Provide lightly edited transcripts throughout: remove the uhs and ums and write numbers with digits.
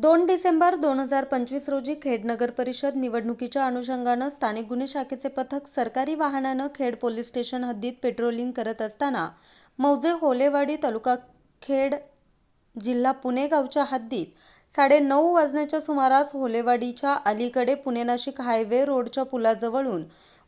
2 डिसेंबर 2025 रोजी खेड नगर परिषद निवडणुकीच्या अनुषंगानं स्थानिक गुन्हे शाखेचे पथक सरकारी वाहनानं खेड पोलीस स्टेशन हद्दीत पेट्रोलिंग करत असताना मौजे होलेवाडी तालुका खेड जिल्हा पुणे गावच्या हद्दीत 9:30 वाजण्याच्या सुमारास होलेवाडीच्या अलीकडे पुणे नाशिक हायवे रोडच्या पुलाजवळून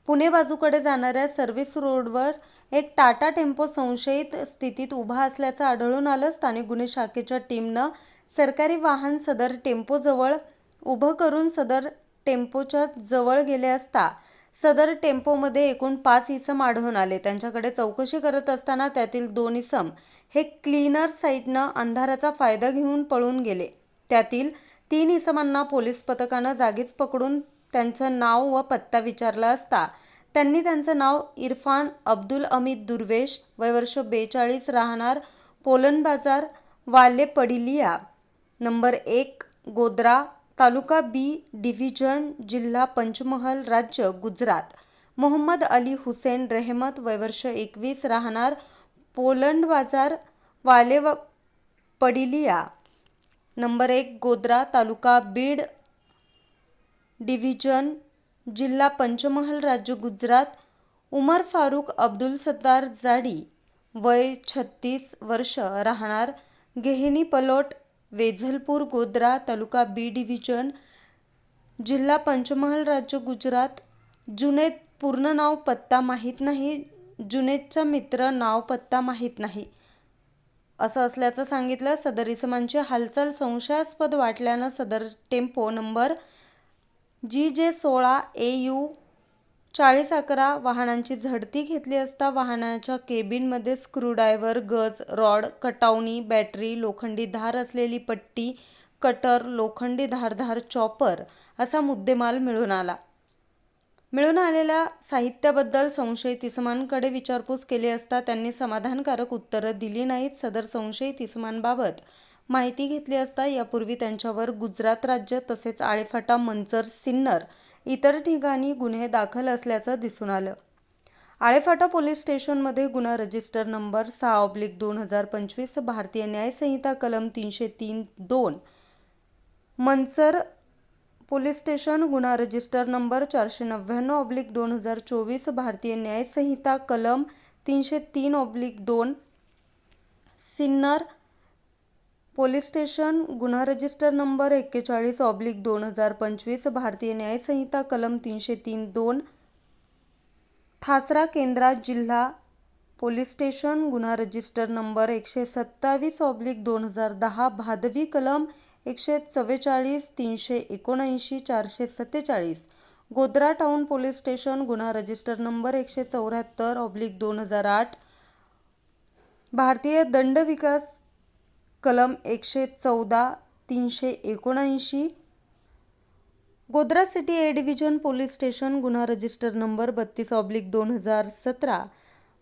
पुणे बाजूकडे जाणाऱ्या सर्व्हिस रोडवर एक टाटा टेम्पो संशयित स्थितीत उभा असल्याचं आढळून आलं. स्थानिक गुन्हे शाखेच्या टीमनं सरकारी वाहन सदर टेम्पोजवळ उभं करून सदर टेम्पोच्या जवळ गेले असता सदर टेम्पोमध्ये एकूण 5 इसम आढळून आले. त्यांच्याकडे चौकशी करत असताना त्यातील 2 इसम हे क्लीनर साईडनं अंधाराचा फायदा घेऊन पळून गेले. त्यातील 3 इसमांना पोलीस पथकानं जागीच पकडून त्यांचं नाव व पत्ता विचारला असता त्यांनी त्यांचं नाव इरफान अब्दुल अमीद दुर्वेश, वय वर्ष 42, राहणार पोलन बाजार, वाले पडिलिया, नंबर 1, गोद्रा, तालुका बी डिव्हिजन, जिल्हा पंचमहल, राज्य गुजरात, मोहम्मद अली हुसेन रेहमत, वय वर्ष 21, राहणार पोलन बाजार, वाले पडिलिया, नंबर 1, गोद्रा, तालुका बीड डिव्हिजन, जिल्हा पंचमहल, राज्य गुजरात, उमर फारूक अब्दुल सत्तार जाडी, वय 36 वर्ष, राहणार गेहनी पलोट, वेझलपूर, गोद्रा, तालुका बी डिव्हिजन, जिल्हा पंचमहल, राज्य गुजरात. जुनैद पूर्ण नाव पत्ता माहीत नाही. जुनैदचा मित्र नाव पत्ता माहीत नाही असं असल्याचं सांगितलं. सदर इसमांची हालचाल संशयास्पद वाटल्यानं सदर टेम्पो नंबर GJ16 AU 4011 वाहनांची झडती घेतली असता वाहनाच्या केबिनमध्ये स्क्रूड्रायव्हर, गज, रॉड, कटावणी, बॅटरी, लोखंडी धार असलेली पट्टी, कटर, लोखंडी धारदार चॉपर असा मुद्देमाल मिळून आला. मिळून आलेल्या साहित्याबद्दल संशयित इसमांकडे विचारपूस केली असता त्यांनी समाधानकारक उत्तरं दिली नाहीत. सदर संशयित इसमांबाबत माहिती घेतली असता यापूर्वी त्यांच्यावर गुजरात राज्य तसेच आळेफाटा, मंचर, सिन्नर इतर ठिकाणी गुन्हे दाखल असल्याचं दिसून आलं. आळेफाटा पोलीस स्टेशनमध्ये गुन्हा रजिस्टर नंबर 6/2025, भारतीय न्याय संहिता कलम 303(2). मंचर पोलीस स्टेशन गुन्हा रजिस्टर नंबर 499/2024, भारतीय न्याय संहिता कलम 303(2). सिन्नर पोलीस स्टेशन गुन्हा रजिस्टर नंबर 41/2025, भारतीय न्याय संहिता कलम 303(2). थासरा केंद्रा जिल्हा पोलीस स्टेशन गुन्हा रजिस्टर नंबर 127/2010, भादवी कलम 144, 379, 447. गोद्रा टाउन पोलीस स्टेशन गुन्हा रजिस्टर नंबर 174/2008, भारतीय दंड विकास कलम 114, 379. गोद्रा सिटी ए डिव्हिजन पोलीस स्टेशन गुन्हा रजिस्टर नंबर 32/2017,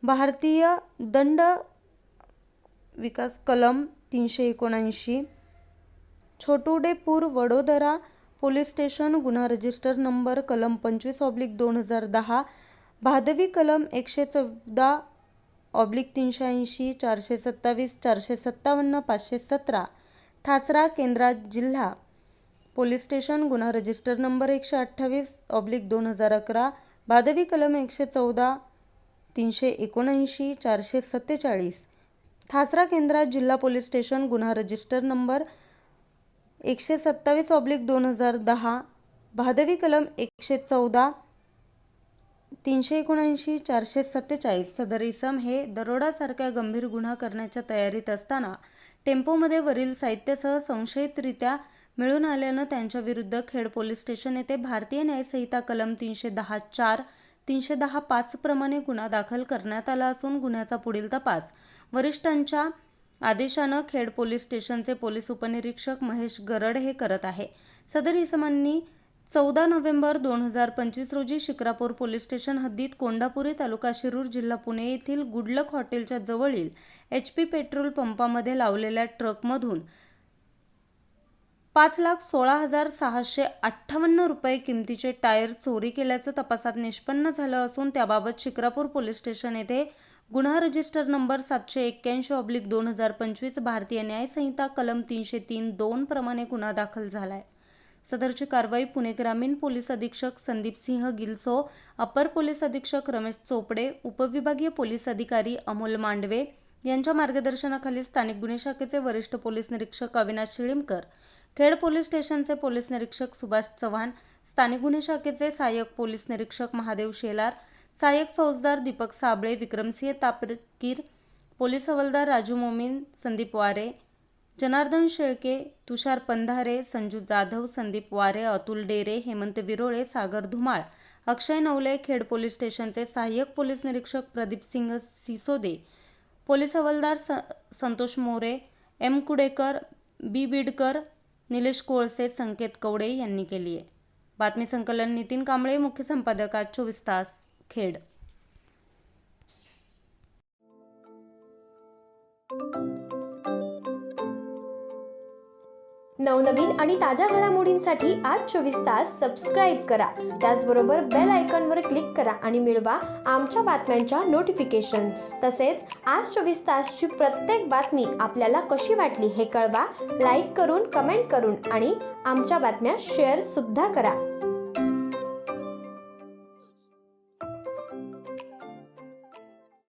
भारतीय दंड विकास कलम 379. छोटुडेपूर वडोदरा पोलीस स्टेशन गुन्हा रजिस्टर नंबर कलम 25/2010, भादवी कलम 114/380, 427, 457, 517. थासरा केंद्रा जिल्हा पोलीस स्टेशन गुन्हा रजिस्टर नंबर 128/2011, भादवी कलम 114, 379, 447. थासरा केंद्रा जिल्हा पोलीस स्टेशन गुन्हा रजिस्टर नंबर 127/2010, भादवी कलम 114, 379, 447. सदर इसम हे दरोडासारख्या गंभीर गुन्हा करण्याच्या तयारीत असताना टेम्पोमध्ये वरील साहित्यासह संशयितरित्या मिळून आल्यानं त्यांच्याविरुद्ध खेड पोलीस स्टेशन येथे भारतीय न्याय संहिता कलम 310(4), 310(5) प्रमाणे गुन्हा दाखल करण्यात आला असून गुन्ह्याचा पुढील तपास वरिष्ठांच्या आदेशानं खेड पोलीस स्टेशनचे पोलीस उपनिरीक्षक महेश गरड हे करत आहे. सदर इसमांनी 14 नोव्हेंबर 2025 रोजी शिक्रापूर पोलीस स्टेशन हद्दीत कोंडापुरी तालुका शिरूर जिल्हा पुणे येथील गुडलक हॉटेलच्या जवळील HP पेट्रोल पंपामध्ये लावलेल्या ट्रकमधून 5,16,658 रुपये किमतीचे टायर चोरी केल्याचं तपासात निष्पन्न झालं असून त्याबाबत शिक्रापूर पोलीस स्टेशन येथे गुन्हा रजिस्टर नंबर 781/2025 भारतीय न्याय संहिता कलम 303(2) प्रमाणे गुन्हा दाखल झालाय। सदरची कारवाई पुणे ग्रामीण पोलीस अधीक्षक संदीप सिंह गिलसो, अपर पोलीस अधीक्षक रमेश चोपडे, उपविभागीय पोलीस अधिकारी अमोल मांडवे यांच्या मार्गदर्शनाखाली स्थानिक गुन्हे शाखेचे वरिष्ठ पोलीस निरीक्षक अविनाश शिळीमकर, खेड पोलीस स्टेशनचे पोलीस निरीक्षक सुभाष चव्हाण, स्थानिक गुन्हे शाखेचे सहाय्यक पोलीस निरीक्षक महादेव शेलार, सहाय्यक फौजदार दीपक साबळे, विक्रमसिंह तापकीर, पोलीस हवालदार राजू मोमीन, संदीप वारे, जनार्दन शेळके, तुषार पंधारे, संजू जाधव, संदीप वारे, अतुल डेरे, हेमंत विरोळे, सागर धुमाळ, अक्षय नवले, खेड पोलीस स्टेशनचे सहाय्यक पोलीस निरीक्षक प्रदीप सिंह सिसोदे, पोलीस हवालदार संतोष मोरे, एम कुडेकर, बी बिडकर, निलेश कोळसे, संकेत कवडे यांनी केली आहे। बातमी संकलन नितीन कांबळे, मुख्य संपादक, आज 24 तास, खेड। नवनवीन आणि ताज्या घडामोडींसाठी आज 24 तास सबस्क्राईब करा। त्याचबरोबर बेल आयकॉनवर क्लिक करा आणि मिळवा आमच्या बातम्यांच्या नोटिफिकेशन्स। तसेच आज 24 तासची प्रत्येक बातमी आपल्याला कशी वाटली हे कळवा, लाईक करून, कमेंट करून आणि आमच्या बातम्या शेअर सुद्धा करा।